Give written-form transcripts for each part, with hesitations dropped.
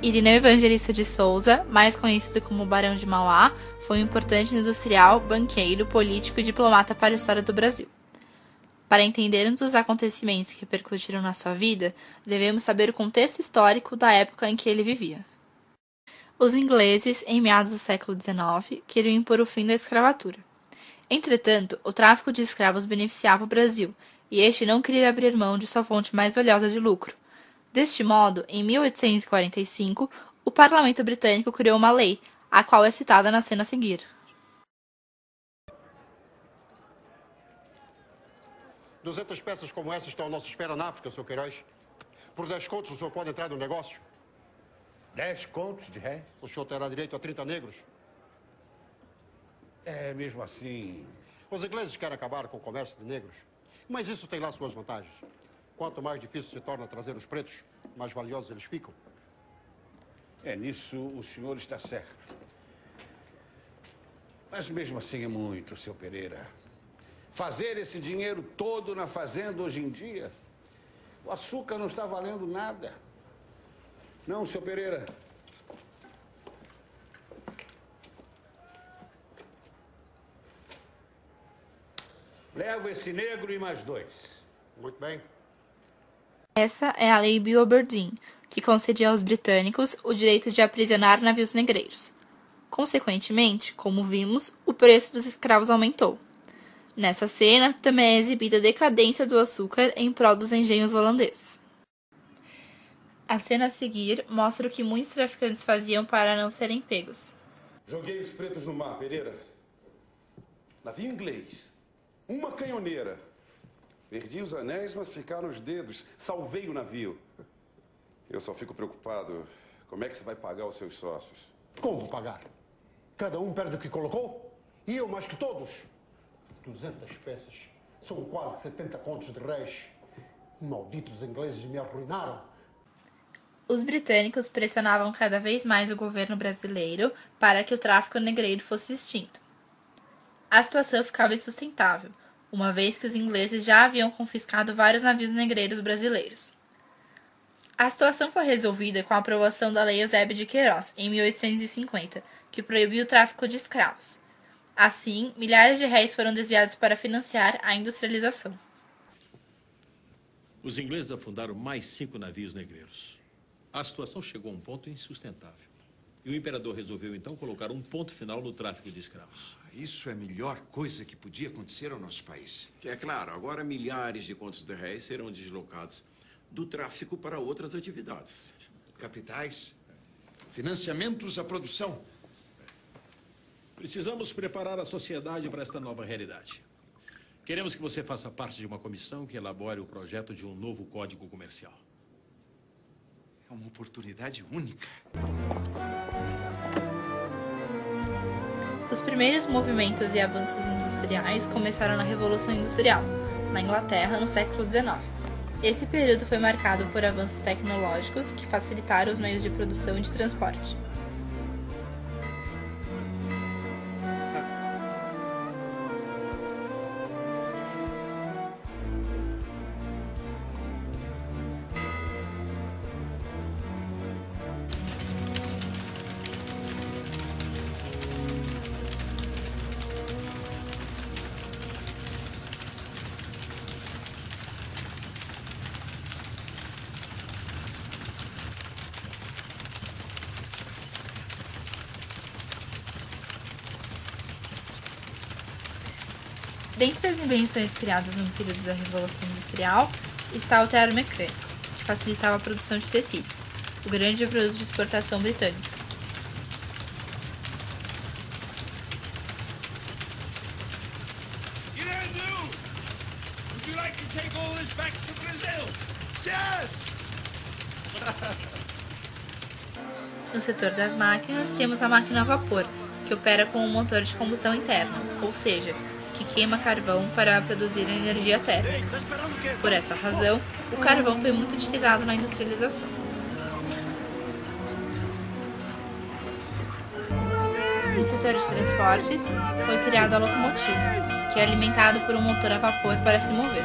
Irineu Evangelista de Souza, mais conhecido como Barão de Mauá, foi um importante industrial, banqueiro, político e diplomata para a história do Brasil. Para entendermos os acontecimentos que repercutiram na sua vida, devemos saber o contexto histórico da época em que ele vivia. Os ingleses, em meados do século XIX, queriam impor o fim da escravatura. Entretanto, o tráfico de escravos beneficiava o Brasil, e este não queria abrir mão de sua fonte mais valiosa de lucro. Deste modo, em 1845, o Parlamento Britânico criou uma lei, a qual é citada na cena a seguir. 200 peças como essa estão à nossa espera na África, Sr. Queiroz. Por 10 contos o senhor pode entrar no negócio. 10 contos de réis? O senhor terá direito a 30 negros. É, mesmo assim... Os ingleses querem acabar com o comércio de negros, mas isso tem lá suas vantagens. Quanto mais difícil se torna trazer os pretos, mais valiosos eles ficam. Nisso o senhor está certo. Mas mesmo assim é muito, seu Pereira. Fazer esse dinheiro todo na fazenda hoje em dia, o açúcar não está valendo nada. Não, seu Pereira. Levo esse negro e mais 2. Muito bem. Essa é a Lei Bill Aberdeen, que concedia aos britânicos o direito de aprisionar navios negreiros. Consequentemente, como vimos, o preço dos escravos aumentou. Nessa cena, também é exibida a decadência do açúcar em prol dos engenhos holandeses. A cena a seguir mostra o que muitos traficantes faziam para não serem pegos. Joguei os pretos no mar, Pereira. Navio inglês. Uma canhoneira. Perdi os anéis, mas ficaram os dedos. Salvei o navio. Eu só fico preocupado. Como é que você vai pagar os seus sócios? Como pagar? Cada um perde o que colocou? E eu mais que todos? 200 peças. São quase 70 contos de réis. Malditos ingleses me arruinaram. Os britânicos pressionavam cada vez mais o governo brasileiro para que o tráfico negreiro fosse extinto. A situação ficava insustentável, uma vez que os ingleses já haviam confiscado vários navios negreiros brasileiros. A situação foi resolvida com a aprovação da Lei Eusébio de Queiroz, em 1850, que proibiu o tráfico de escravos. Assim, milhares de réis foram desviados para financiar a industrialização. Os ingleses afundaram mais 5 navios negreiros. A situação chegou a um ponto insustentável. E o imperador resolveu, então, colocar um ponto final no tráfico de escravos. Isso é a melhor coisa que podia acontecer ao nosso país. É claro, agora milhares de contos de réis serão deslocados do tráfico para outras atividades. Capitais, financiamentos à produção. Precisamos preparar a sociedade para esta nova realidade. Queremos que você faça parte de uma comissão que elabore o projeto de um novo Código Comercial. É uma oportunidade única. Os primeiros movimentos e avanços industriais começaram na Revolução Industrial, na Inglaterra, no século XIX. Esse período foi marcado por avanços tecnológicos que facilitaram os meios de produção e de transporte. Dentre as invenções criadas no período da Revolução Industrial está o tear mecânico, que facilitava a produção de tecidos, o grande produto de exportação britânica. No setor das máquinas, temos a máquina a vapor, que opera com um motor de combustão interna, ou seja, que queima carvão para produzir energia térmica. Por essa razão, o carvão foi muito utilizado na industrialização. No setor de transportes, foi criada a locomotiva, que é alimentado por um motor a vapor para se mover.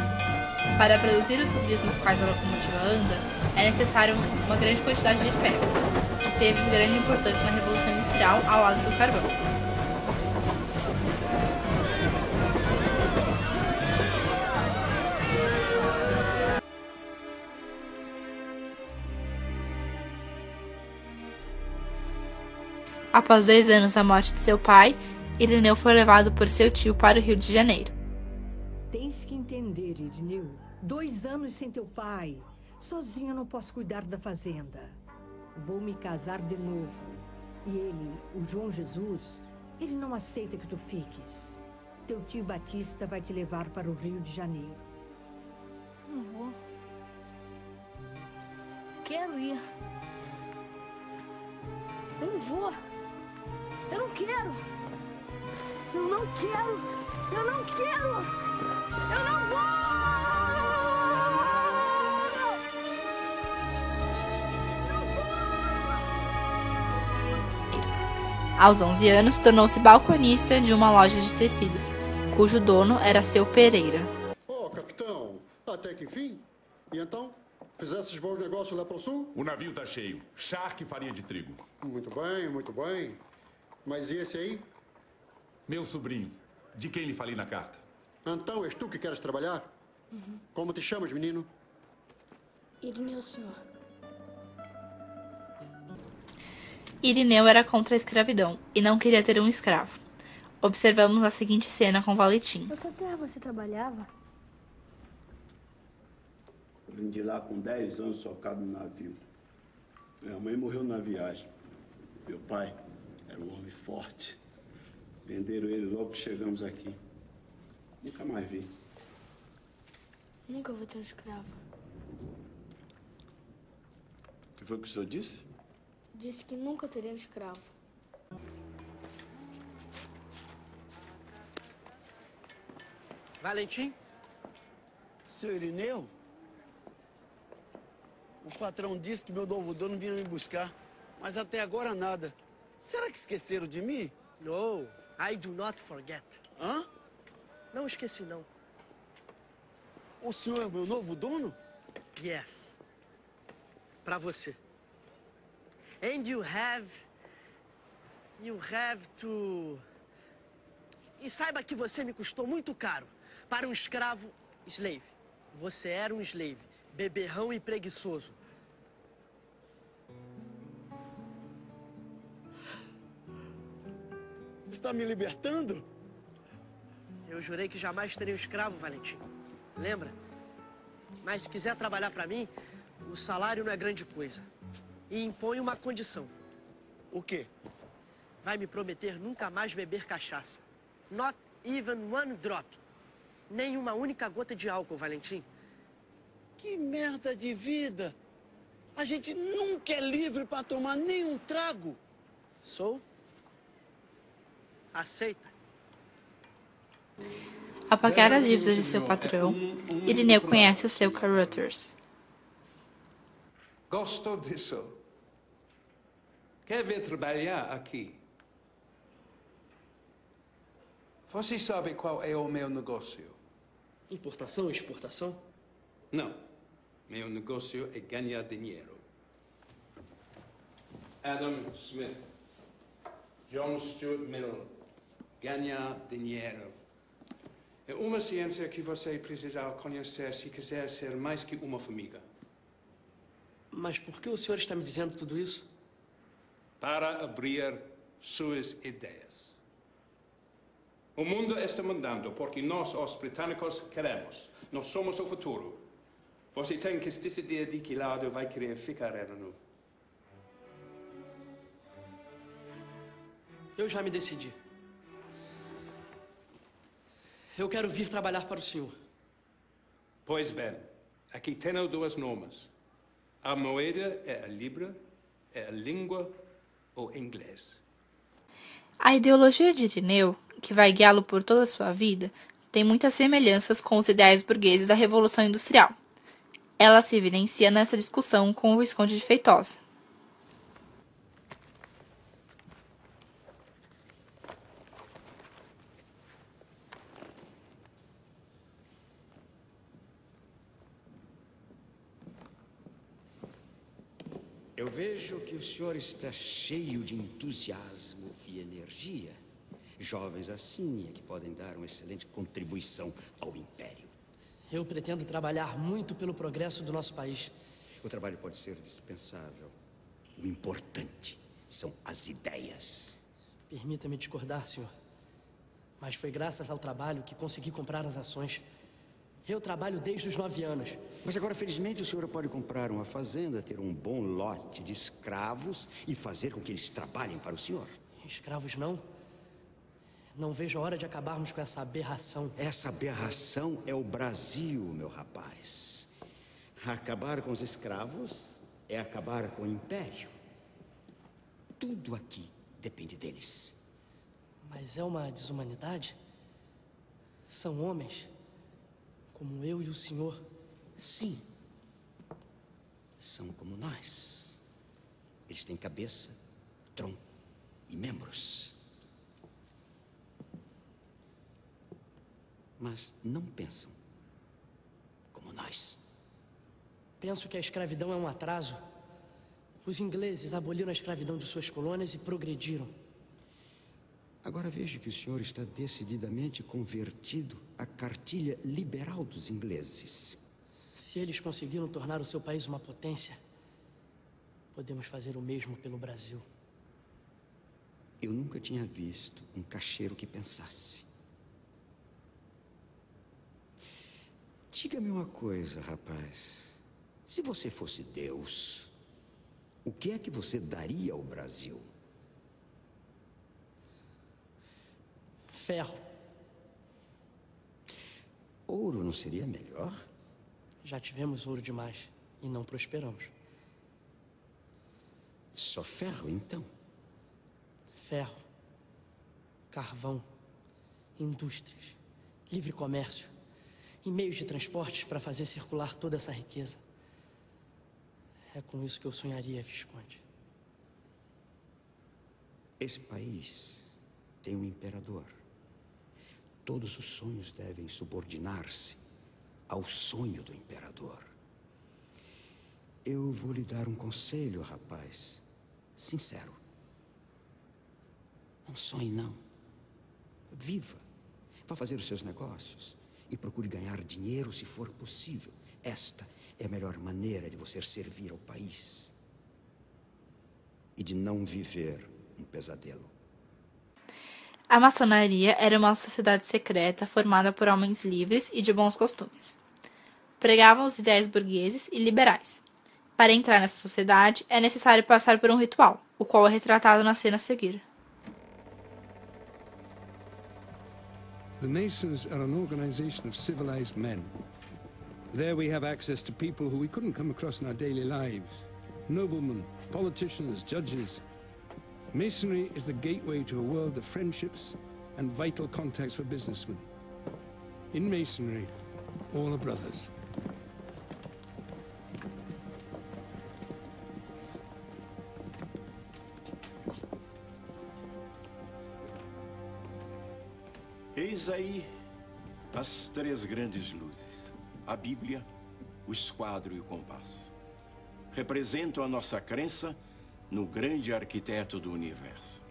Para produzir os trilhos nos quais a locomotiva anda, é necessário uma grande quantidade de ferro, que que teve grande importância na Revolução Industrial ao lado do carvão. Após 2 anos da morte de seu pai, Irineu foi levado por seu tio para o Rio de Janeiro. Tens que entender, Irineu. 2 anos sem teu pai. Sozinha não posso cuidar da fazenda. Vou me casar de novo. E ele, o João Jesus, ele não aceita que tu fiques. Teu tio Batista vai te levar para o Rio de Janeiro. Não vou. Quero ir. Eu não vou. Eu não quero. Eu não quero. Eu não quero. Eu não vou. Aos 11 anos, tornou-se balconista de uma loja de tecidos, cujo dono era seu Pereira. Oh, capitão, até que enfim. E então, fizesses bons negócios lá pro sul? O navio tá cheio. Charque e farinha de trigo. Muito bem, muito bem. Mas e esse aí? Meu sobrinho, de quem lhe falei na carta. Então, és tu que queres trabalhar? Como te chamas, menino? Irineu, senhor. Irineu era contra a escravidão e não queria ter um escravo. Observamos a seguinte cena com Valentim. Nessa terra você trabalhava? Eu vim de lá com 10 anos socado no navio. Minha mãe morreu na viagem. Meu pai era um homem forte. Venderam ele logo que chegamos aqui. Nunca mais vi. Nunca vou ter um escravo. O que foi que o senhor disse? Disse que nunca teria um escravo. Valentim? Seu Irineu? O patrão disse que meu novo dono vinha me buscar, mas até agora nada. Será que esqueceram de mim? No, I do not forget. Hã? Não esqueci, não. O senhor é meu novo dono? Yes. Pra você. And you have to... E saiba que você me custou muito caro. Para um escravo, slave. Você era um slave. Beberrão e preguiçoso. Está me libertando? Eu jurei que jamais teria um escravo, Valentim. Lembra? Mas se quiser trabalhar para mim, o salário não é grande coisa. E impõe uma condição. O quê? Vai me prometer nunca mais beber cachaça. Not even one drop. Nem uma única gota de álcool, Valentim. Que merda de vida! A gente nunca é livre para tomar nenhum trago. Sou? Aceita. Ao pagar as dívidas de seu patrão, Irineu conhece o seu Caruthers. Gosto disso. Quer vir trabalhar aqui? Você sabe qual é o meu negócio? Importação e exportação? Não. Meu negócio é ganhar dinheiro. Adam Smith. John Stuart Mill. Ganhar dinheiro. É uma ciência que você precisa conhecer se quiser ser mais que uma formiga. Mas por que o senhor está me dizendo tudo isso? Para abrir suas ideias. O mundo está mudando porque nós, os britânicos, queremos. Nós somos o futuro. Você tem que decidir de que lado vai querer ficar, Erno. Eu já me decidi. Eu quero vir trabalhar para o senhor. Pois bem, aqui tenho duas normas. A moeda é a libra, é a língua ou inglês. A ideologia de Irineu, que vai guiá-lo por toda a sua vida, tem muitas semelhanças com os ideais burgueses da Revolução Industrial. Ela se evidencia nessa discussão com o Visconde de Feitosa. Eu vejo que o senhor está cheio de entusiasmo e energia. Jovens assim é que podem dar uma excelente contribuição ao Império. Eu pretendo trabalhar muito pelo progresso do nosso país. O trabalho pode ser dispensável. O importante são as ideias. Permita-me discordar, senhor. Mas foi graças ao trabalho que consegui comprar as ações. Eu trabalho desde os 9 anos. Mas agora, felizmente, o senhor pode comprar uma fazenda, ter um bom lote de escravos e fazer com que eles trabalhem para o senhor. Escravos não? Não vejo a hora de acabarmos com essa aberração. Essa aberração é o Brasil, meu rapaz. Acabar com os escravos é acabar com o Império. Tudo aqui depende deles. Mas é uma desumanidade? São homens, como eu e o senhor. Sim. São como nós. Eles têm cabeça, tronco e membros. Mas não pensam como nós. Penso que a escravidão é um atraso. Os ingleses aboliram a escravidão de suas colônias e progrediram. Agora vejo que o senhor está decididamente convertido à cartilha liberal dos ingleses. Se eles conseguiram tornar o seu país uma potência, podemos fazer o mesmo pelo Brasil. Eu nunca tinha visto um cacheiro que pensasse. Diga-me uma coisa, rapaz. Se você fosse Deus, o que é que você daria ao Brasil? Ferro. Ouro não seria melhor? Já tivemos ouro demais e não prosperamos. Só ferro, então? Ferro, carvão, indústrias, livre comércio e meios de transportes para fazer circular toda essa riqueza. É com isso que eu sonharia, Visconde. Esse país tem um imperador. Todos os sonhos devem subordinar-se ao sonho do imperador. Eu vou lhe dar um conselho, rapaz. Sincero. Não sonhe, não. Viva. Vá fazer os seus negócios e procure ganhar dinheiro se for possível. Esta é a melhor maneira de você servir ao país e de não viver um pesadelo. A maçonaria era uma sociedade secreta formada por homens livres e de bons costumes. Pregavam os ideais burgueses e liberais. Para entrar nessa sociedade, é necessário passar por um ritual, o qual é retratado na cena a seguir. The Masons are an organization of civilized men. There we have access to people who we couldn't come across in our daily lives. Noblemen, politicians, judges. Masonry is the gateway to a world of friendships and vital contacts for businessmen. In Masonry, all are brothers. Eis aí as 3 grandes luzes: a Bíblia, o esquadro e o compasso. Representam a nossa crença no grande arquiteto do universo.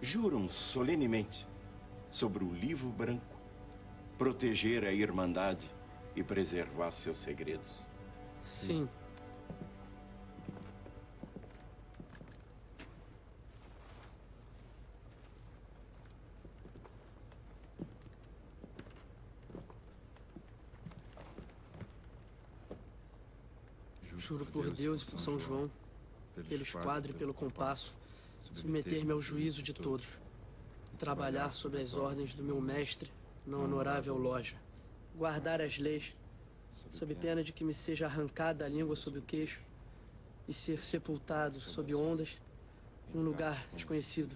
Juram solenemente sobre o livro branco proteger a Irmandade e preservar seus segredos. Sim. Juro por Deus e por São João, pelo esquadro e pelo compasso, submeter-me ao juízo de todos, e trabalhar sob as ordens do meu mestre na honorável loja, guardar as leis, sob pena de que me seja arrancada a língua sob o queixo e ser sepultado sob ondas em um lugar desconhecido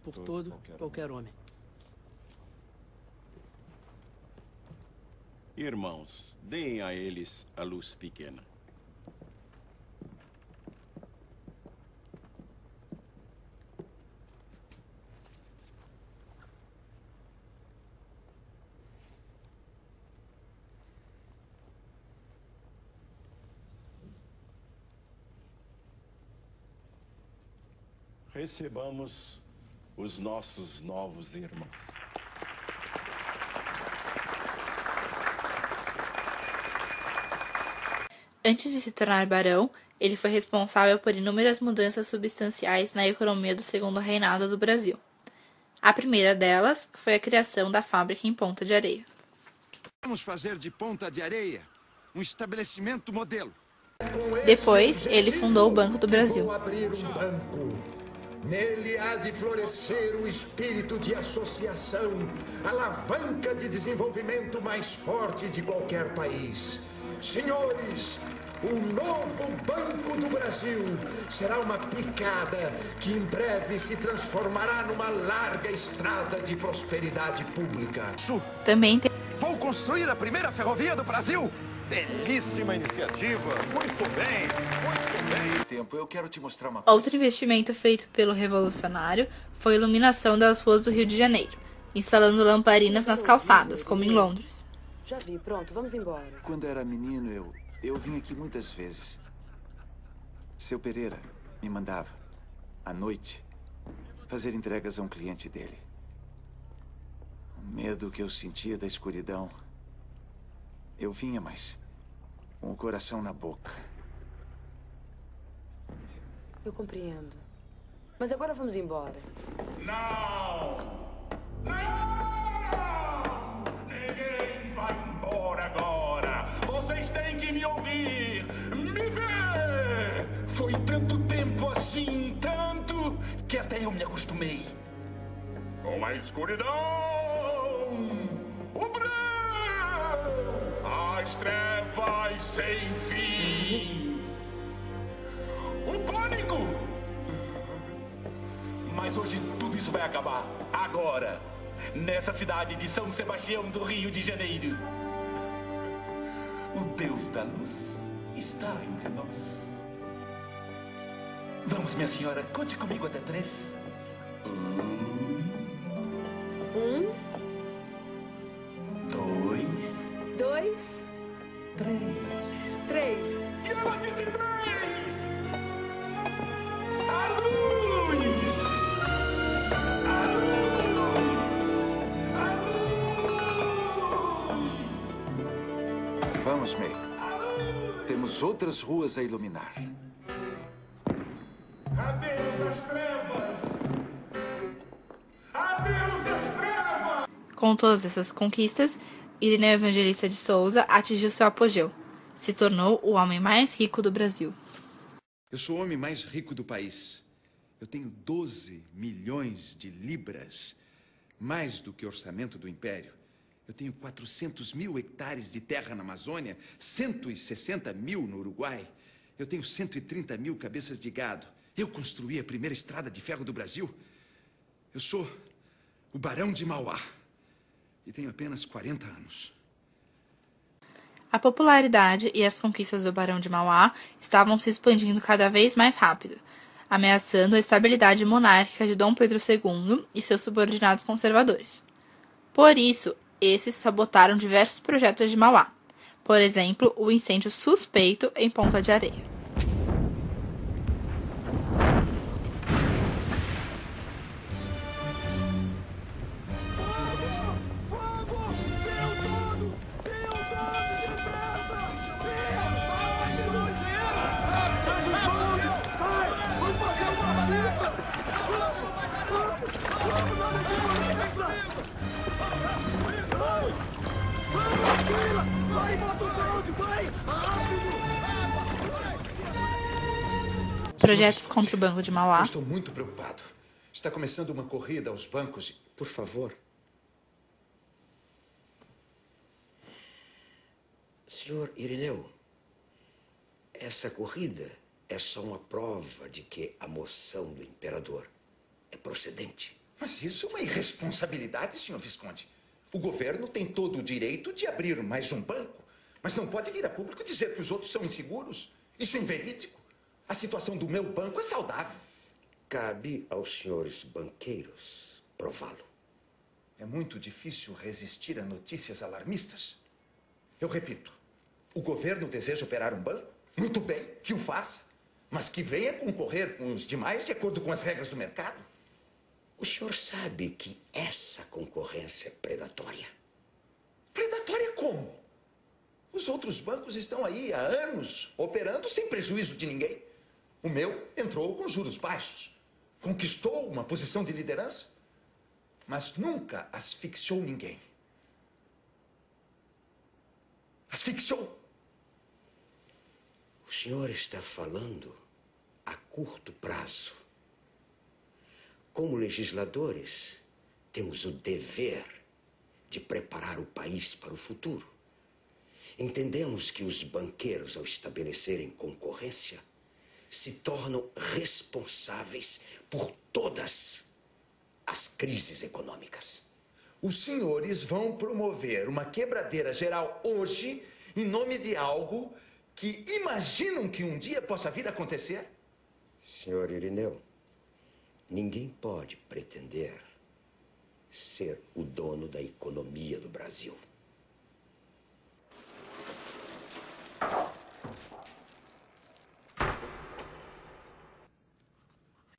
por todo qualquer homem. Irmãos, deem a eles a luz pequena. Recebamos os nossos novos irmãos. Antes de se tornar barão, ele foi responsável por inúmeras mudanças substanciais na economia do Segundo Reinado do Brasil. A primeira delas foi a criação da fábrica em Ponta de Areia. Vamos fazer de Ponta de Areia um estabelecimento modelo. Depois, ele fundou o Banco do Brasil. Vou abrir um banco. Nele há de florescer o espírito de associação, alavanca de desenvolvimento mais forte de qualquer país. Senhores, o novo Banco do Brasil será uma picada que em breve se transformará numa larga estrada de prosperidade pública. Também tem... Vou construir a primeira ferrovia do Brasil! Belíssima iniciativa! Muito bem, muito bem! Tempo, eu quero te mostrar uma coisa. Outro investimento feito pelo revolucionário foi a iluminação das ruas do Rio de Janeiro, instalando lamparinas nas calçadas, como em Londres. Já vi, pronto, vamos embora. Quando era menino, eu vim aqui muitas vezes. Seu Pereira me mandava, à noite, fazer entregas a um cliente dele. O medo que eu sentia da escuridão. Eu vinha, mas com o coração na boca. Eu compreendo. Mas agora vamos embora. Não! Ninguém vai embora agora! Vocês têm que me ouvir! Me ver! Foi tanto tempo assim, tanto, que até eu me acostumei. Com a escuridão! O breu! As trevas sem fim! O pânico! Mas hoje tudo isso vai acabar. Agora! Nessa cidade de São Sebastião do Rio de Janeiro. O Deus da luz está entre nós. Vamos, minha senhora, conte comigo até 3. 2, 3. E ela disse 3! A luz! A luz! A luz! Vamos, May. Temos outras ruas a iluminar. Adeus às trevas! Adeus às trevas! Com todas essas conquistas, Irineu Evangelista de Souza atingiu seu apogeu. Se tornou o homem mais rico do Brasil. Eu sou o homem mais rico do país. Eu tenho 12 milhões de libras, mais do que o orçamento do Império. Eu tenho 400 mil hectares de terra na Amazônia, 160 mil no Uruguai. Eu tenho 130 mil cabeças de gado. Eu construí a primeira estrada de ferro do Brasil. Eu sou o Barão de Mauá e tenho apenas 40 anos. A popularidade e as conquistas do Barão de Mauá estavam se expandindo cada vez mais rápido, ameaçando a estabilidade monárquica de Dom Pedro II e seus subordinados conservadores. Por isso, esses sabotaram diversos projetos de Mauá. Por exemplo, o incêndio suspeito em Ponta de Areia. Projetos contra o Banco de Mauá. Eu estou muito preocupado. Está começando uma corrida aos bancos. Por favor. Senhor Irineu, essa corrida é só uma prova de que a moção do imperador é procedente. Mas isso é uma irresponsabilidade, senhor Visconde. O governo tem todo o direito de abrir mais um banco, mas não pode vir a público dizer que os outros são inseguros. Isso é inverídico. A situação do meu banco é saudável. Cabe aos senhores banqueiros prová-lo. É muito difícil resistir a notícias alarmistas. Eu repito, o governo deseja operar um banco? Muito bem, que o faça. mas que venha concorrer com os demais de acordo com as regras do mercado. O senhor sabe que essa concorrência é predatória? Predatória como? Os outros bancos estão aí há anos, operando sem prejuízo de ninguém. O meu entrou com juros baixos, conquistou uma posição de liderança, mas nunca asfixiou ninguém. Asfixiou. O senhor está falando a curto prazo. Como legisladores, temos o dever de preparar o país para o futuro. Entendemos que os banqueiros, ao estabelecerem concorrência, se tornam responsáveis por todas as crises econômicas. Os senhores vão promover uma quebradeira geral hoje em nome de algo que imaginam que um dia possa vir a acontecer? Senhor Irineu, ninguém pode pretender ser o dono da economia do Brasil.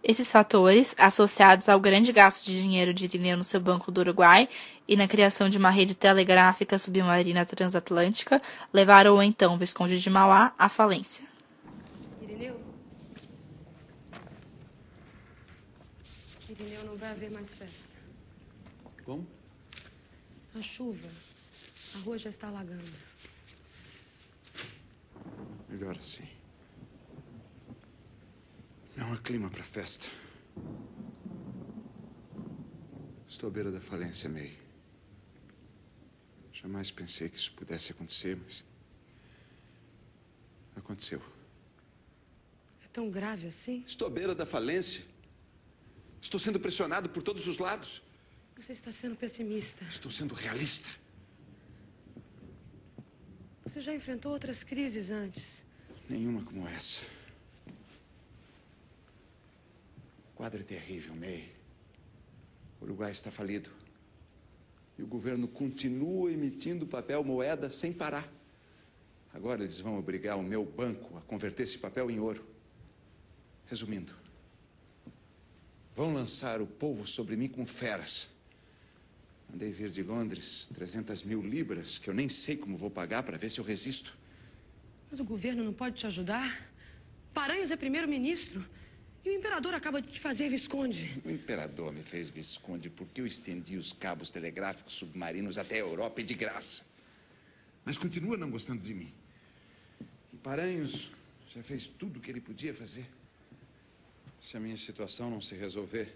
Esses fatores, associados ao grande gasto de dinheiro de Irineu no seu Banco do Uruguai e na criação de uma rede telegráfica submarina transatlântica, levaram o então Visconde de Mauá à falência. Irineu? Irineu, não vai haver mais festa. Como? A chuva. A rua já está alagando. Melhor assim. Não há clima para festa. Estou à beira da falência, May. Jamais pensei que isso pudesse acontecer, mas aconteceu. É tão grave assim? Estou à beira da falência. Estou sendo pressionado por todos os lados. Você está sendo pessimista. Estou sendo realista. Você já enfrentou outras crises antes. Nenhuma como essa. O quadro é terrível, May. O Uruguai está falido. E o governo continua emitindo papel moeda sem parar. Agora eles vão obrigar o meu banco a converter esse papel em ouro. Resumindo, vão lançar o povo sobre mim como feras. Mandei vir de Londres 300.000 libras, que eu nem sei como vou pagar para ver se eu resisto. Mas o governo não pode te ajudar? Paranhos é primeiro-ministro. E o imperador acaba de te fazer visconde. O imperador me fez visconde porque eu estendi os cabos telegráficos submarinos até a Europa e de graça. Mas continua não gostando de mim. E Paranhos já fez tudo o que ele podia fazer. Se a minha situação não se resolver,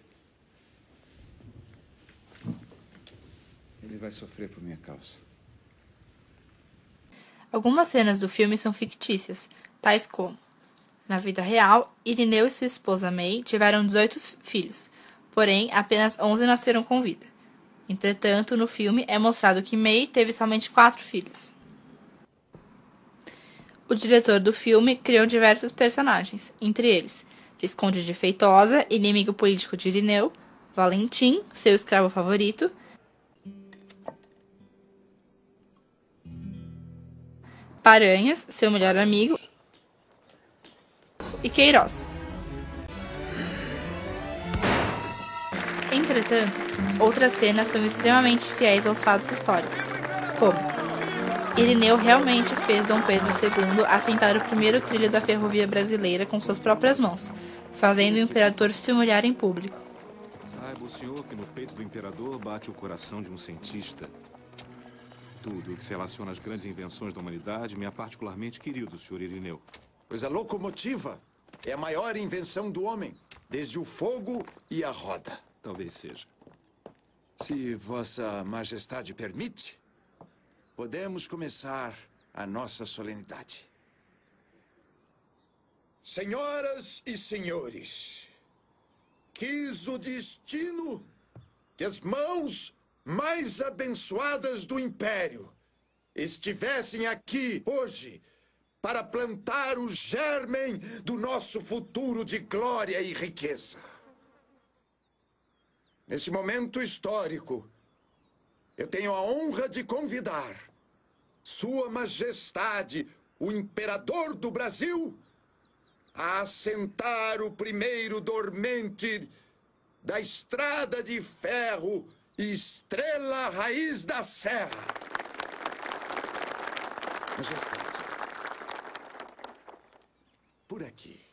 ele vai sofrer por minha causa. Algumas cenas do filme são fictícias, tais como: na vida real, Irineu e sua esposa May tiveram 18 filhos, porém apenas 11 nasceram com vida. Entretanto, no filme é mostrado que May teve somente 4 filhos. O diretor do filme criou diversos personagens, entre eles Visconde de Feitosa, inimigo político de Irineu, Valentim, seu escravo favorito, Paranhas, seu melhor amigo, e Queiroz. Entretanto, outras cenas são extremamente fiéis aos fatos históricos, como Irineu realmente fez Dom Pedro II assentar o primeiro trilho da ferrovia brasileira com suas próprias mãos, fazendo o imperador se humilhar em público. Saiba o senhor que no peito do imperador bate o coração de um cientista. Tudo o que se relaciona às grandes invenções da humanidade me é particularmente querido, senhor Irineu. Pois a locomotiva é a maior invenção do homem, desde o fogo e a roda. Talvez seja. Se Vossa Majestade permite, podemos começar a nossa solenidade. Senhoras e senhores, quis o destino que as mãos mais abençoadas do Império estivessem aqui hoje para plantar o germen do nosso futuro de glória e riqueza. Nesse momento histórico, eu tenho a honra de convidar Sua Majestade, o Imperador do Brasil, a assentar o primeiro dormente da estrada de ferro Estrela Raiz da Serra. Majestade, por aqui.